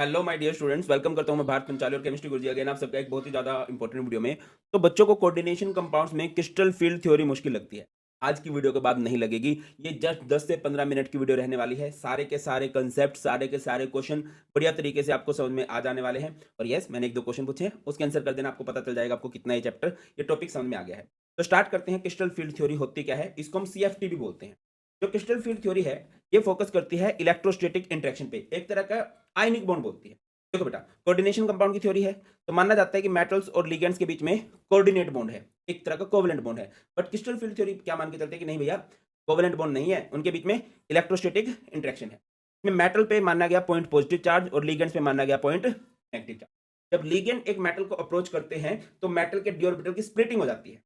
Hello my dear students, welcome करता हूं मैं भारत पंचाली और केमिस्ट्री गुरुजी अगेन आप सबका एक बहुत ही ज़्यादा इंपॉर्टेंट वीडियो में। तो बच्चों को कोऑर्डिनेशन कंपाउंड्स में क्रिस्टल फील्ड थ्योरी मुश्किल लगती है। आज की वीडियो के बाद नहीं लगेगी। ये जस्ट 10 से 15 मिनट की वीडियो रहने वाली है। सारे के सारे कंसेप्ट, सारे के सारे क्वेश्चन बढ़िया तरीके से आपको समझ में आ जाने वाले हैं। और यस, मैंने एक दो क्वेश्चन पूछे हैं, उसके आंसर कर देना, आपको पता चल जाएगा आपको कितना ये चैप्टर, ये टॉपिक समझ में आ गया है। तो स्टार्ट करते हैं। क्रिस्टल फील्ड थ्योरी होती क्या है, इसको हम CFT भी बोलते हैं। जो क्रिस्टल फील्ड थ्योरी है, ये फोकस करती है इलेक्ट्रोस्टैटिक इंटरेक्शन पे, एक तरह का आयनिक बॉन्ड बोलती है। देखो बेटा, कोऑर्डिनेशन कंपाउंड की थ्योरी है, तो मानना जाता है कि मेटल्स और लिगेंड्स के बीच में कोऑर्डिनेट बॉन्ड है, एक तरह का कोवेलेंट बॉन्ड है। बट क्रिस्टल फील्ड थ्योरी क्या मान के चलते हैं कि नहीं भैया, कोवेलेंट बॉन्ड नहीं है, उनके बीच में इलेक्ट्रोस्टैटिक इंटरेक्शन है। इसमें मेटल पे माना गया पॉइंट पॉजिटिव चार्ज और लिगेंड्स पे माना गया पॉइंट नेगेटिव चार्ज। जब लिगेंड एक मेटल को अप्रोच करते हैं तो मेटल के डी ऑर्बिटल की स्प्लिटिंग हो जाती है।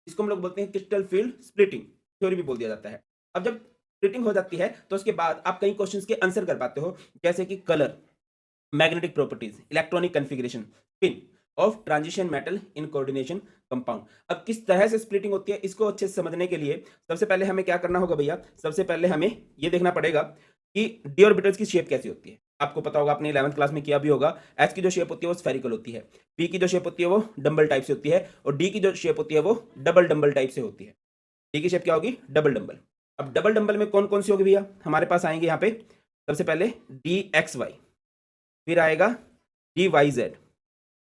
इसको हम लोग बोलते हैं क्रिस्टल फील्ड स्प्लिटिंग थ्योरी भी बोल दिया जाता है। अब जब स्प्लिटिंग हो जाती है तो उसके बाद आप कई क्वेश्चंस के आंसर कर पाते हो, जैसे कि colour, magnetic properties, electronic configuration, spin off transition metal in coordination compound. अब किस तरह से स्प्लिटिंग होती है इसको अच्छे से समझने के लिए सबसे पहले हमें क्या करना होगा भैया, सबसे पहले हमें ये देखना पड़ेगा कि डी ऑर्बिटल्स की शेप कैसी होती है। आपको पता होगा, आपने 11th क्लास में किया भी होगा। एच की जो शेप होती है वो स्फेरिकल होती है, पी की जो शेप होती है वो डंबल टाइप से होती है, और डी की जो शेप होती है वो डबल डंबल टाइप से होती है। डी की शेप क्या होगी, डबल डंबल। अब डबल डंबल में कौन कौन सी होगी भैया, हमारे पास आएंगे यहाँ पे सबसे पहले डी एक्स वाई, फिर आएगा D Y Z,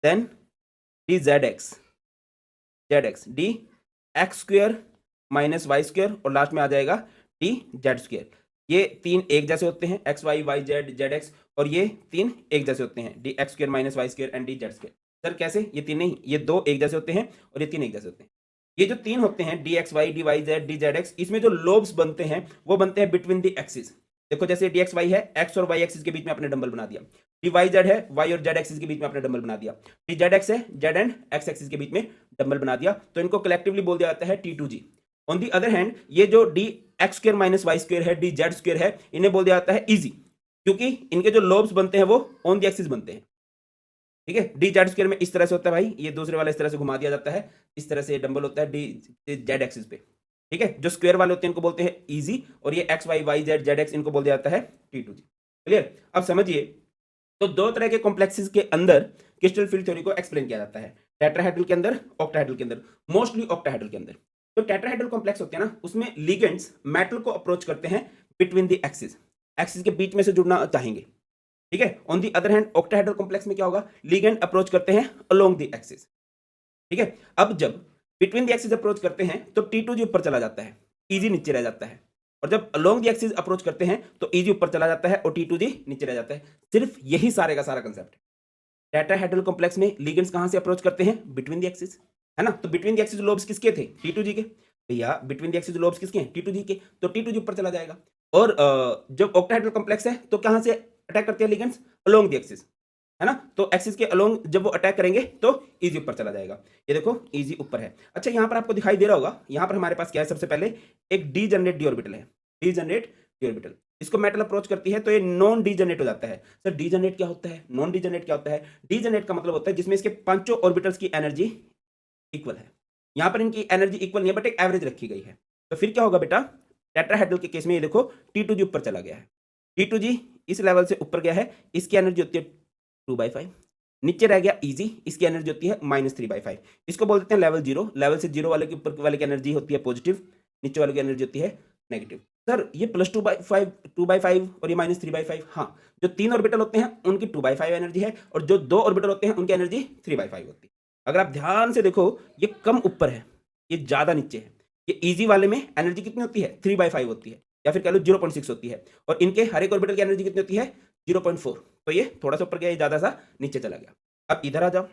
then D Z X D X square minus Y square, और लास्ट में आ जाएगा डी जेड स्क्वेयर। ये तीन एक जैसे होते हैं, X Y Y Z Z X, और ये तीन एक जैसे होते हैं, D X square minus Y square and D Z square. Sir कैसे, ये तीन नहीं, ये दो एक जैसे होते हैं और ये तीन एक जैसे होते हैं। ये जो तीन होते हैं D X Y D Y Z D Z X, इसमें जो लोब्स बनते हैं वो बनते हैं बिटवीन द एक्सिस। देखो जैसे डी एक्स वाई है, एक्स और वाई एक्सिस के बीच में आपने डंबल बना दिया। डी वाई जेड है, वाई और जेड एक्सिस के बीच में आपने डंबल बना दिया। डी जेड एक्स है, जेड एंड एक्स एक्सिस के बीच में डंबल बना दिया, तो इनको कलेक्टिवली बोल दिया जाता है T2G। On the other hand, ये जो D X square minus Y square है, डी जेड स्क्र है, इन्हें बोल दिया जाता है इजी, क्योंकि इनके जो लोब्स बनते हैं वो ऑन दी एक्सिस बनते हैं। ठीक है, डी जेड स्क्र में इस तरह से होता है भाई, ये दूसरे वाला इस तरह से घुमा दिया जाता है, इस तरह से डंबल होता है डी जेड एक्सिस पे। ठीक है, जो स्क्वायर वाले होते हैं इनको बोलते हैं इजी, और ये X Y Y Z Z X इनको बोल दिया जाता है T2G। क्लियर, अब समझिए। तो दो तरह के कॉम्प्लेक्सेस के अंदर क्रिस्टल फील्ड थ्योरी को एक्सप्लेन किया जाता है, टेट्राहेड्रल के अंदर, ऑक्टाहेड्रल के अंदर, मोस्टली ऑक्टाहेड्रल के अंदर। तो टेट्राहेड्रल कॉम्प्लेक्स होते हैं ना, उसमें लिगेंड्स मेटल को अप्रोच करते हैं बिटवीन द एक्सिस, एक्सिस के बीच में से जुड़ना चाहेंगे। ठीक है, on the other hand octahedral complex में क्या होगा, लिगेंड अप्रोच करते हैं अलोंग द एक्सिस। ठीक है, अब जब बिटवीन द एक्सिस अप्रोच करते हैं तो T2G ऊपर चला जाता है, इजी नीचे रह जाता है, और जब अलोंग द एक्सिस अप्रोच करते हैं तो इजी ऊपर चला जाता है और T2G नीचे रह जाता है। सिर्फ यही सारे का सारा कंसेप्ट है। टेट्राहेड्रल कॉम्प्लेक्स में लिगेंड्स कहां से अप्रोच करते हैं, बिटवीन द एक्सिस, है ना। तो बिटवीन द एक्सिस लोब्स किसके थे, T2G के। भैया बिटवीन द एक्सिस लोब्स किसके हैं, T2G के, तो T2G ऊपर चला जाएगा। और जब ऑक्टाहेड्रल कॉम्प्लेक्स है तो कहां से अटैक करते हैं लिगेंड्स, अलोंग द एक्सिस, है ना। तो एक्सिस के अलोंग जब वो अटैक करेंगे तो इजी ऊपर चला जाएगा। ये देखो इजी ऊपर है। अच्छा, यहां पर आपको दिखाई दे रहा होगा, यहां पर हमारे पास क्या है, सबसे पहले एक डी जनरेट डी ऑर्बिटल है, डी जनरेट डी ऑर्बिटल। इसको मेटल अप्रोच करती है तो ये नॉन डीजनरेट हो जाता है। सर डीजनरेट क्या होता है, नॉन डीजनरेट क्या होता है। डीजनरेट का मतलब होता है जिसमें इसके पांचों ऑर्बिटल्स की एनर्जी इक्वल है। यहां पर इनकी एनर्जी इक्वल नहीं है, बट एक एवरेज रखी गई है। तो फिर क्या होगा बेटा, टेट्राहेड्रल के केस में ये देखो T2G ऊपर चला गया है, T2G इस लेवल से ऊपर गया है, इसकी एनर्जी होती है 2/5। नीचे रह गया इजी, इसकी एनर्जी होती है -3/5। इसको बोल देते हैं लेवल जीरो। लेवल से जीरो वाले के ऊपर वाले की एनर्जी होती है पॉजिटिव, नीचे वाले की एनर्जी होती है नेगेटिव। सर ये +2/5 2/5 और ये -3/5, हाँ, जो तीन ऑर्बिटल होते हैं उनकी 2/5 एनर्जी है, और जो दो ऑर्बिटल होते हैं उनकी एनर्जी 3/5 होती है। अगर आप ध्यान से देखो, ये कम ऊपर है, ये ज्यादा नीचे है। ये इजी वाले में एनर्जी कितनी होती है, 3/5 होती है, या फिर कह लो 0.6 होती है, और इनके हर एक ऑर्बिटल की एनर्जी कितनी होती है, 0.4। तो ये थोड़ा सा ऊपर गया, ये ज्यादा सा नीचे चला गया। अब इधर आ जाओ,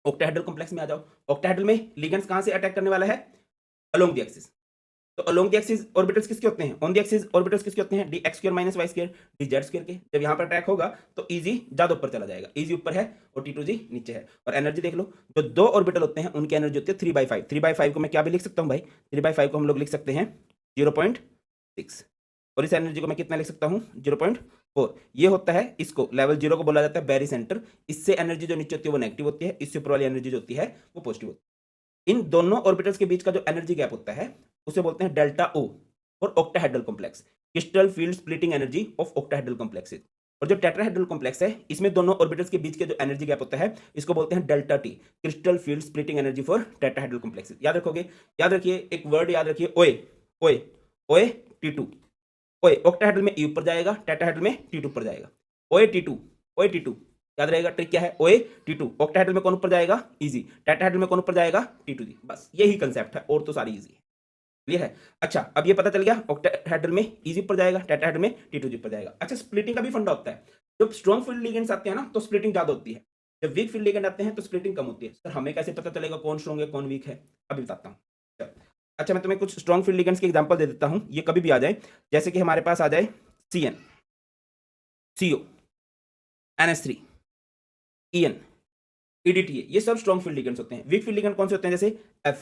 ऑक्टाहेड्रल कॉम्प्लेक्स में आ जाओ। ऑक्टाहेड्रल में लिगेंड्स कहां से अटैक करने वाला है, अलोंग द एक्सिस। तो अलोंग द एक्सिस ऑर्बिटल्स किसके होते हैं, ऑन द एक्सिस ऑर्बिटल्स किसके होते हैं, D X square minus Y square D Z square के। जब यहां पर अटैक होगा तो इजी ज्यादा ऊपर चला जाएगा, इजी ऊपर है और T2G नीचे है। और एनर्जी देख लो, जो दो ऑर्बिटल होते हैं उनकी एनर्जी होती है 3/5। 3/5 को मैं क्या भी लिख सकता हूं भाई, 3/5 को हम लोग लिख सकते हैं 0.6, और इस एनर्जी को मैं कितना लिख सकता हूं, 0.4। ये होता है, इसको लेवल जीरो को बोला जाता है बैरी सेंटर। इससे एनर्जी जो नीचे होती है वो नेगेटिव होती है, इससे ऊपर वाली एनर्जी जो होती है वो पॉजिटिव होती है। इन दोनों ऑर्बिटल्स के बीच का जो एनर्जी गैप होता है उसे बोलते हैं डेल्टा O और octahedral complex, crystal field splitting energy of octahedral complexes. और जो टेट्राहेड्रल कॉम्प्लेक्स है इसमें दोनों ऑर्बिटल्स के बीच के जो एनर्जी गैप होता है इसको बोलते हैं delta T, crystal field splitting energy for tetrahedral complex. याद रखोगे, याद रखिए एक वर्ड याद रखिए, ओए ओए ओए टी2। ओए ऑक्टाहेड्रल में ई ऊपर जाएगा, टेट्राहेड्रल में टी2 ऊपर जाएगा। ओए टी2, ओए टी2, याद रहेगा ट्रिक क्या है, ओए टी2। ऑक्टाहेड्रल में कौन ऊपर जाएगा, इजी। टेट्राहेड्रल में कौन ऊपर जाएगा, टी2 जी। बस यही कंसेप्ट है और तो सारी इजी है। क्लियर है। अच्छा अब ये पता चल गया ऑक्टाहेड्रल में इजी ऊपर जाएगा, टेट्राहेड्रल में टी2 जी ऊपर जाएगा। अच्छा स्प्लिटिंग का भी फंडा होता है, जब स्ट्रॉन्ग फील्ड लिगेंड्स आते हैं ना तो स्प्लिटिंग ज्यादा होती है, जब वीक फील्ड लिगेंड आते हैं तो स्प्लिटिंग कम होती है। सर हमें कैसे पता चलेगा कौन स्ट्रॉन्ग है कौन वीक है, अभी बताता हूँ। अच्छा मैं तुम्हें कुछ स्ट्रॉन्ग फील्ड लिगेंड्स के एग्जांपल दे देता हूं, ये कभी भी आ जाए। जैसे कि हमारे पास आ जाए CN, CO, NH3, EN, EDTA, ये सब स्ट्रॉन्ग फील्ड लिगेंड्स होते हैं। वीक फील्ड लिगेंड कौन से होते हैं, जैसे F,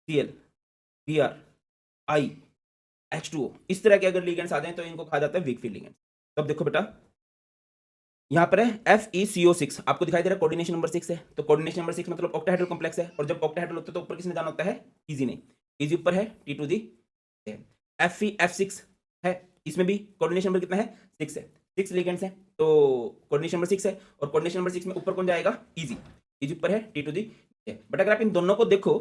Cl, Br, I, H2O, इस तरह के अगर लिगेंड्स आ जाए तो इनको कहा जाता है वीक फील्ड लिगेंड्स। तो अब देखो बेटा यहाँ पर है FeCO6, आपको दिखाई दे रहा है कोऑर्डिनेशन नंबर 6 है, तो कोऑर्डिनेशन नंबर 6 मतलब ऑक्टाहेड्रल कॉम्प्लेक्स है, और जब ऑक्टाहेड्रल होता है तो ऊपर किसने जाना होता है, इजी ने। इजी ऊपर है, T2G है। Fe है, इसमें भी कोऑर्डिनेशन नंबर कितना है, 6 है। 6 लिगेंड्स हैं तो कोऑर्डिनेशन नंबर 6 है, और कोऑर्डिनेशन नंबर 6 में ऊपर कौन जाएगा, इजी। इजी ऊपर है, T2G है। बट अगर आप इन दोनों को देखो,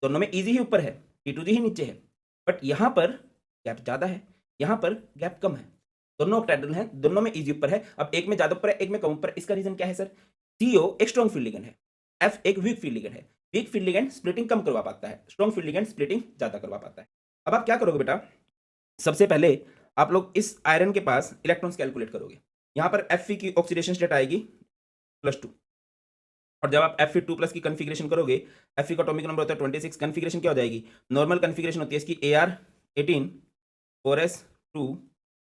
दोनों में इजी ही ऊपर है, T2G ही नीचे है, बट यहाँ पर गैप ज्यादा है, यहाँ पर गैप कम है। दोनों ऑक्टाहेड्रल हैं, दोनों में इजी ऊपर है, अब एक में ज्यादा ऊपर है एक में कम ऊपर है। इसका रीजन क्या है सर, CO एक स्ट्रॉन्ग फील्ड लिगेंड है, F एक वीक फील्ड लिगेंड है। वीक फील्ड लिगेंड स्प्लिटिंग कम करवा पाता है, स्ट्रॉन्ग फील्ड लिगेंड स्प्लिटिंग ज्यादा करवा पाता है। अब आप क्या करोगे बेटा, सबसे पहले आप लोग इस आयरन के पास इलेक्ट्रॉन्स कैलकुलेट करोगे। यहाँ पर Fe की ऑक्सीडेशन स्टेट आएगी +2, और जब आप Fe2+ की कन्फिग्रेशन करोगे, Fe का एटॉमिक नंबर होता है 26, कन्फिग्रेशन क्या हो जाएगी, नॉर्मल कन्फिग्रेशन होती है इसकी Ar18 4s2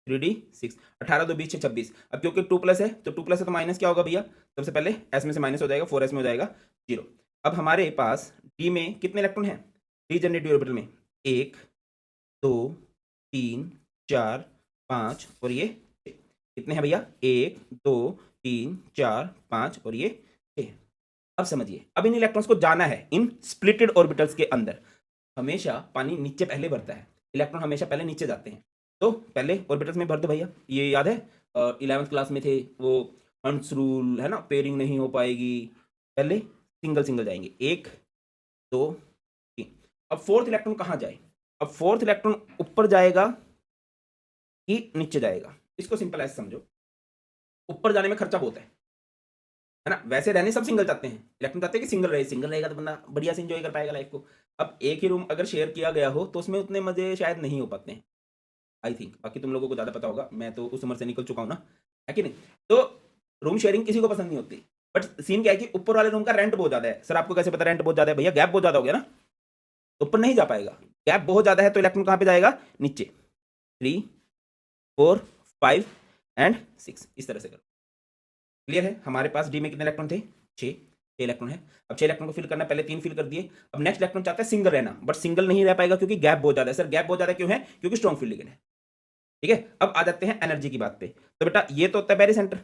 3d6, 18 2 20 26। अब क्योंकि 2+ है तो 2+ है तो माइनस क्या होगा भैया, सबसे पहले s में से माइनस हो जाएगा, 4s में हो जाएगा 0। अब हमारे पास d में कितने इलेक्ट्रॉन हैं, रीजनरेटिव ऑर्बिटल में 1 2 3 4 5 और ये 6। कितने हैं भैया, 1 2 3 4 5 और ये 6। अब समझिए, अब इन इलेक्ट्रॉन्स को जाना है इन स्प्लिटेड ऑर्बिटल्स के अंदर। हमेशा पानी नीचे पहले भरता है, इलेक्ट्रॉन हमेशा पहले नीचे जाते हैं, तो पहले ऑर्बिटल्स में भर दो भैया। ये याद है 11th क्लास में थे वो हंट्स रूल है ना, पेयरिंग नहीं हो पाएगी, पहले सिंगल सिंगल जाएंगे, 1 2 3। अब फोर्थ इलेक्ट्रॉन कहाँ जाए, अब फोर्थ इलेक्ट्रॉन ऊपर जाएगा कि नीचे जाएगा, इसको सिंपल ऐसे समझो, ऊपर जाने में खर्चा बहुत है ना। वैसे रहने सब सिंगल चाहते हैं, इलेक्ट्रॉन चाहते हैं कि सिंगल रहे, सिंगल रहेगा तो बंदा बढ़िया से एंजॉय कर पाएगा लाइफ को। अब एक ही रूम अगर शेयर किया गया हो तो उसमें उतने मजे शायद नहीं हो पाते हैं, आई थिंक। बाकी तुम लोगों को ज़्यादा पता होगा, मैं तो उस उम्र से निकल चुका हूँ ना, है कि नहीं। तो रूम शेयरिंग किसी को पसंद नहीं होती, बट सीन क्या है कि ऊपर वाले रूम का रेंट बहुत ज़्यादा है। सर आपको कैसे पता रेंट बहुत ज़्यादा है, भैया गैप बहुत ज़्यादा हो गया ना, तो ऊपर नहीं जा पाएगा, गैप बहुत ज़्यादा है, तो इलेक्ट्रॉन कहाँ पे जाएगा, नीचे। 3 4 5 एंड 6, इस तरह से करो। क्लियर है। हमारे पास डी में कितने इलेक्ट्रॉन थे, 6 इलेक्ट्रॉन है। अब 6 इलेक्ट्रॉन को फिल करना, पहले 3 फिल कर दिए। अब नेक्स्ट इलेक्ट्रॉन चाहता है सिंगल रहना, बट सिंगल नहीं रह पाएगा क्योंकि गैप बहुत ज्यादा है। सर गैप बहुत ज्यादा क्यों है, क्योंकि स्ट्रॉन्ग फील्ड लिगेंड है। ठीक है, अब आ जाते हैं एनर्जी की बात पे। तो बेटा ये तो होता है बैरी सेंटर,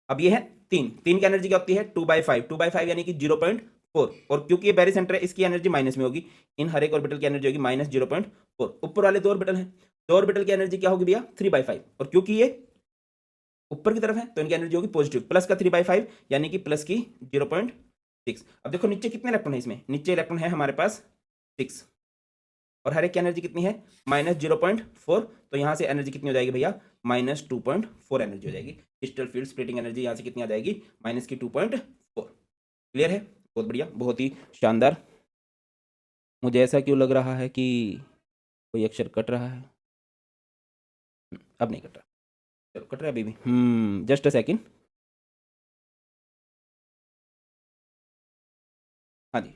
अब ये है 3 की एनर्जी क्या होती है 2/5 यानी कि 0.4, और क्योंकि ये बैरी सेंटर है इसकी एनर्जी माइनस में होगी, इन हर एक ऑर्बिटल की एनर्जी होगी -0.4। ऊपर वाले 2 ऑर्बिटल हैं, 2 ऑर्बिटल की एनर्जी क्या होगी भैया 3/5, और क्योंकि ये ऊपर की तरफ है तो इनकी एनर्जी होगी पॉजिटिव, प्लस का 3/5 यानी कि प्लस की 0.6। अब देखो नीचे कितने इलेक्ट्रॉन है, इसमें नीचे इलेक्ट्रॉन है हमारे पास 6, और हर एक की एनर्जी कितनी है -0.4, तो यहाँ से एनर्जी कितनी हो जाएगी भैया -2.4 एनर्जी हो जाएगी। क्रिस्टल फील्ड स्प्लिटिंग एनर्जी यहाँ से कितनी आ जाएगी -2.4। क्लियर है, बहुत बढ़िया, बहुत ही शानदार। मुझे ऐसा क्यों लग रहा है कि कोई अक्षर कट रहा है, अब नहीं कट रहा, चलो कट रहा है अभी भी, जस्ट अ सेकेंड। हाँ जी,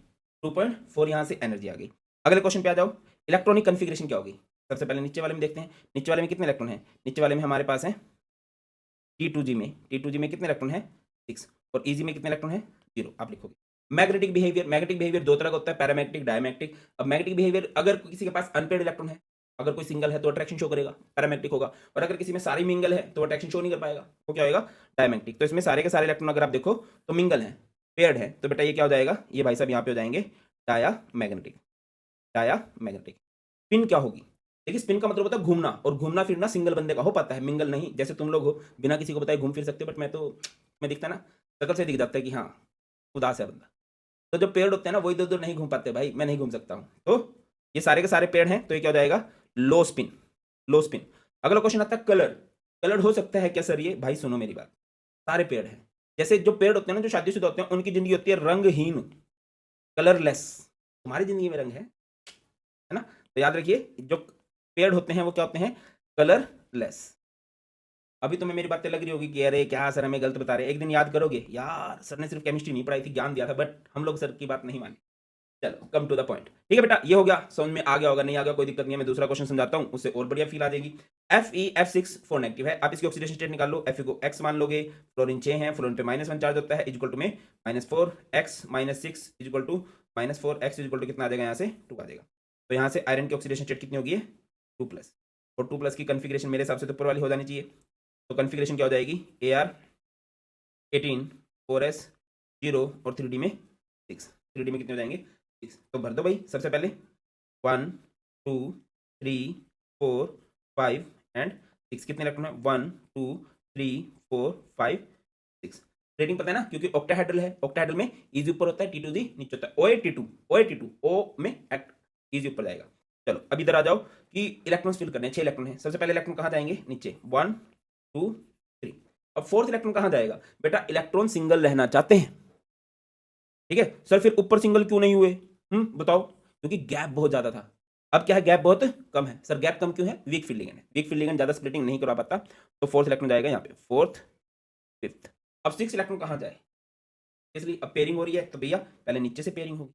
2.4 यहाँ से एनर्जी आ गई। अगले क्वेश्चन पे आ जाओ, इलेक्ट्रॉनिक कन्फिग्रेशन क्या होगी। सबसे पहले नीचे वाले में देखते हैं, नीचे वाले में कितने इलेक्ट्रॉन हैं, नीचे वाले में हमारे पास है T2G में कितने इलेक्ट्रॉन है 6, और इजी में कितने इलेक्ट्रॉन है 0। आप लिखोगे मैग्नेटिक बिहेवियर 2 तरह का होता है, पैरामैग्नेटिक, डायमैग्नेटिक। अब मैग्नेटिक बिहेवियर अगर किसी के पास अनपेड इलेक्ट्रॉन है, अगर कोई सिंगल है तो अट्रैक्शन शो करेगा, पैरामैग्नेटिक होगा, और अगर किसी में सारी मिंगल है तो अट्रैक्शन शो नहीं कर पाएगा, वो क्या होगा डायमैग्नेटिक। तो इसमें सारे के सारे इलेक्ट्रॉन अगर आप देखो तो मिंगल है, पेयर्ड है, तो बेटा ये क्या हो जाएगा, ये भाई साहब यहाँ पे हो जाएंगे डायामैग्नेटिक। पिन क्या होगी, देखिए स्पिन का मतलब होता है घूमना, और घूमना फिरना सिंगल बंदे का हो पाता है, मिंगल नहीं। जैसे तुम लोग हो बिना किसी को बताए घूम फिर सकते हो, बट मैं दिखता ना, शक्ल से दिख जाता है कि हाँ उदास है बंदा। तो जो पेड़ होते हैं ना वो इधर उधर नहीं घूम पाते भाई, मैं नहीं घूम सकता हूँ। तो ये सारे के सारे पेड़ हैं, तो ये क्या हो जाएगा, लो स्पिन, लो स्पिन। अगला क्वेश्चन आता है कलर। कलर हो सकता है क्या सर ये, भाई सुनो मेरी बात, सारे पेड़ हैं। जैसे जो पेड़ होते हैं ना जो शादीशुदा होते हैं उनकी जिंदगी होती है रंगहीन, कलरलेस। तुम्हारी जिंदगी में रंग है ना। तो याद रखिए जो पेड़ होते हैं वो क्या होते हैं, कलरलेस। अभी तुम्हें मेरी बातें लग रही होगी कि अरे क्या सर हमें गलत बता रहे हैं, एक दिन याद करोगे यार सर ने सिर्फ केमिस्ट्री नहीं पढ़ाई थी, ज्ञान दिया था, बट हम लोग सर की बात नहीं मानी। चलो कम टू द पॉइंट, ठीक है बेटा, ये हो गया, समझ में आ गया होगा, नहीं आ गया कोई दिक्कत नहीं है, मैं दूसरा क्वेश्चन समझाता हूँ, उससे और बढ़िया फील आ जाएगी। Fe F6 4 नेगेटिव है, आप इसकी ऑक्सीडेशन स्टेट निकाल लो, Fe को x मान लोगे, फ्लोरीन 6 है, फ्लोरीन पे -1 चार्ज होता है, इक्वल टू में -4x -6 equal to -4x equal to कितना आ जाएगा, यहाँ से 2 आ जाएगा। तो यहाँ से आयरन की ऑक्सीडेशन स्टेट कितनी होगी, 2+, और 2+ की कन्फिग्रेशन मेरे हिसाब से तो ऊपर वाली हो जानी चाहिए। तो कन्फिग्रेशन क्या हो जाएगी, Ar 18 4s 0 और 3D में 6, 3D में कितने हो जाएंगे 6। तो भर दो भाई, सबसे पहले 1 2 3 4 5 एंड 6, कितने इलेक्ट्रॉन है 1 2 3 4 5 6। रेटिंग पता है ना, क्योंकि ऑक्टाहेड्रल है, ऑक्टाहेड्रल में इजी ऊपर होता है, T2D नीचे होता है, OA O में इजी ऊपर जाएगा। चलो अब इधर आ जाओ कि इलेक्ट्रॉन्स फिल करने हैं, 6 इलेक्ट्रॉन है, सबसे पहले इलेक्ट्रॉन कहाँ जाएंगे, नीचे 1 2 3। अब फोर्थ इलेक्ट्रॉन कहाँ जाएगा, बेटा इलेक्ट्रॉन सिंगल रहना चाहते हैं, ठीक है सर, फिर ऊपर सिंगल क्यों नहीं हुए, बताओ, क्योंकि गैप बहुत ज्यादा था। अब क्या है, गैप बहुत कम है। सर गैप कम क्यों है, वीक फील्ड लिगेंड है, वीक फील्ड लिगेंड ज्यादा स्प्लिटिंग नहीं करवा पाता, तो फोर्थ इलेक्ट्रॉन जाएगा यहाँ पे, फोर्थ फिफ्थ। अब सिक्स इलेक्ट्रॉन कहाँ जाए, इसलिए अब पेयरिंग हो रही है, तो भैया पहले नीचे से पेयरिंग होगी।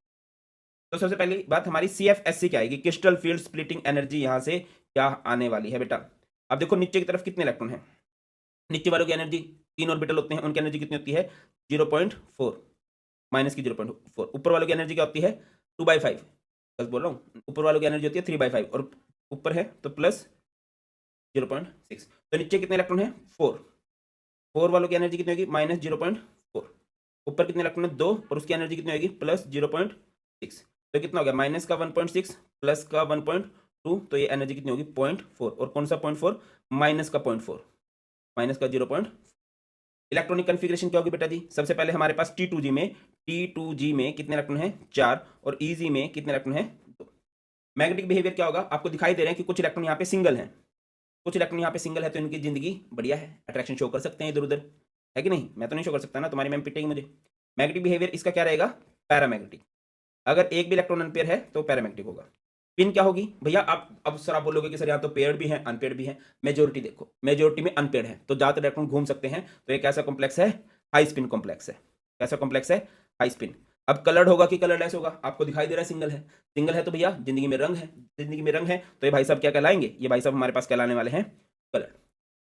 तो सबसे पहली बात हमारी CFSC क्या आएगी, क्रिस्टल फील्ड स्प्लिटिंग एनर्जी यहाँ से क्या आने वाली है बेटा। अब देखो नीचे की तरफ कितने इलेक्ट्रॉन है, नीचे वालों की एनर्जी 3 ऑर्बिटल होते हैं, उनकी एनर्जी कितनी होती है 0.4 माइनस की 0.4। ऊपर वालों की एनर्जी क्या होती है 2/5, बस बोल रहा हूँ, ऊपर वालों की एनर्जी होती है 3/5 और ऊपर है तो प्लस 0.6। तो नीचे कितने इलेक्ट्रॉन है 4 वालों की एनर्जी कितनी होगी -0.4। ऊपर कितने इलेक्ट्रॉन है 2 और उसकी एनर्जी कितनी होगी +0.6। तो कितना हो गया, माइनस का 1.6 प्लस का 1.2, तो ये एनर्जी कितनी होगी 0.4, और कौन सा 0.4, माइनस का 0.4, माइनस का 0. इलेक्ट्रॉनिक कन्फिग्रेशन क्या होगी बेटा जी, सबसे पहले हमारे पास T2G में कितने इलेक्ट्रॉन है 4, और EG में कितने इलेक्ट्रॉन है 2। मैग्नेटिक बिहेवियर क्या होगा, आपको दिखाई दे रहे हैं कि कुछ इलेक्ट्रॉन यहाँ पे सिंगल हैं, कुछ इलेक्ट्रॉन यहाँ पे सिंगल है, तो इनकी जिंदगी बढ़िया है, अट्रैक्शन शो कर सकते हैं इधर उधर, है कि नहीं, मैं तो नहीं शो कर सकता ना, तुम्हारी मैम पिटेगी मुझे। मैग्नेटिक बिहेवियर इसका क्या रहेगा, पैरामैग्नेटिक, अगर एक भी इलेक्ट्रॉन अनपेयर है तो पैरामैग्नेटिक होगा। पिन क्या होगी भैया, अब सर आप बोलोगे कि सर यहाँ तो पेयर्ड भी है अनपेयर्ड भी है, मेजोरिटी देखो, मेजोरिटी में अनपेयर्ड है, तो ज्यादातर इलेक्ट्रॉन घूम सकते हैं, तो एक ऐसा कॉम्प्लेक्स है हाई स्पिन कॉम्प्लेक्स है, कैसा कॉम्प्लेक्स है हाई स्पिन। अब कलर्ड होगा कि कलरलेस होगा, आपको दिखाई दे रहा है सिंगल है तो भैया जिंदगी में रंग है, जिंदगी में रंग है, तो ये भाई साहब क्या कहलाएंगे, ये भाई साहब हमारे पास कहलाने वाले हैं कलर।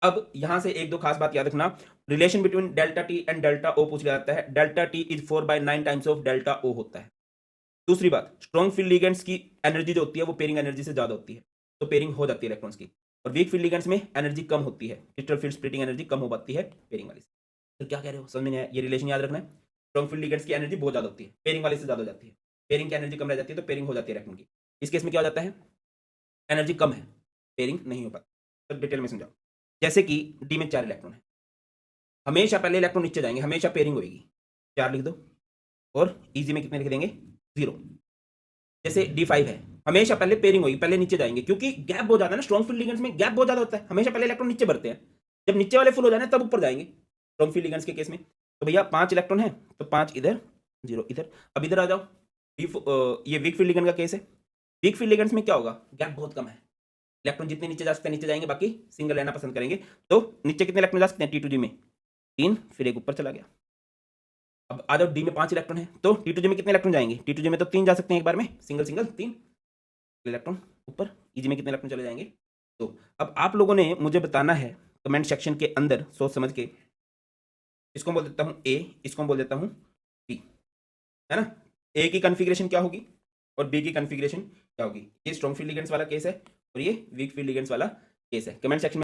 अब यहां से एक दो खास बात याद रखना, relation between delta T and delta O पूछ लिया जाता है, delta T is 4/9 times of delta O होता है। दूसरी बात, स्ट्रॉन्ग फील्ड लिगेंड्स की एनर्जी जो होती है वो पेयरिंग एनर्जी से ज्यादा होती है, तो पेयरिंग हो जाती है इलेक्ट्रॉन्स की, और वीक फील्ड लिगेंड्स में एनर्जी कम होती है, क्रिस्टल फील्ड स्प्लिटिंग एनर्जी कम हो पाती है पेयरिंग वाली से। तो क्या कह रहे हो, समझ में नहीं आया, ये रिलेशन याद रखना है, स्ट्रॉन्ग फील्ड लिगेंड्स की एनर्जी बहुत ज्यादा होती है, पेयरिंग वाले से ज्यादा हो जाती है, पेयरिंग की एनर्जी कम रह जाती है, तो पेयरिंग हो जाती है इलेक्ट्रॉन की। इस केस में क्या हो जाता है, एनर्जी कम है, पेयरिंग नहीं हो पाती। तो डिटेल में समझाओ, जैसे कि डी में 4 इलेक्ट्रॉन है, हमेशा पहले इलेक्ट्रॉन नीचे जाएंगे, हमेशा पेयरिंग होगी, 4 लिख दो, और इजी में कितने लिख देंगे 0। जैसे D5 है, हमेशा पहले पेयरिंग होगी, पहले नीचे जाएंगे, क्योंकि गैप बहुत ज्यादा है ना, स्ट्रॉन्ग फील्ड लिगेंड्स में गैप बहुत ज्यादा होता है, हमेशा पहले इलेक्ट्रॉन नीचे बढ़ते हैं, जब नीचे वाले फुल हो जाए तब ऊपर जाएंगे स्ट्रॉन्ग फील्ड लिगेंड्स के केस में। तो भैया 5 इलेक्ट्रॉन है तो 5 इधर 0 इधर। अब इधर आ जाओ, ये वीक फील्ड लिगेंड का केस है, वीक फील्ड लिगेंड्स में क्या होगा, गैप बहुत कम है, इलेक्ट्रॉन जितने नीचे जा सकते हैं नीचे जाएंगे, बाकी सिंगल रहना पसंद करेंगे। तो नीचे कितने इलेक्ट्रॉन जा सकते हैं T2G में 3, फिर एक ऊपर चला गया। अब आ जाओ डी में 5 इलेक्ट्रॉन है, तो T2G में कितने इलेक्ट्रॉन जाएंगे, T2G में तो 3 जा सकते हैं एक बार में, सिंगल 3 इलेक्ट्रॉन ऊपर, EG में कितने इलेक्ट्रॉन चले जाएंगे। तो अब आप लोगों ने मुझे बताना है कमेंट सेक्शन के अंदर सोच समझ के, इसको बोल देता हूं A, इसको बोल देता हूं B, है ना। A की कॉन्फ़िगरेशन क्या होगी और B की कॉन्फ़िगरेशन क्या होगी, ये स्ट्रॉन्ग फील्ड लिगेंड्स वाला केस है और ये वीक फील्ड लिगेंड्स वाला केस है। कमेंट सेक्शन में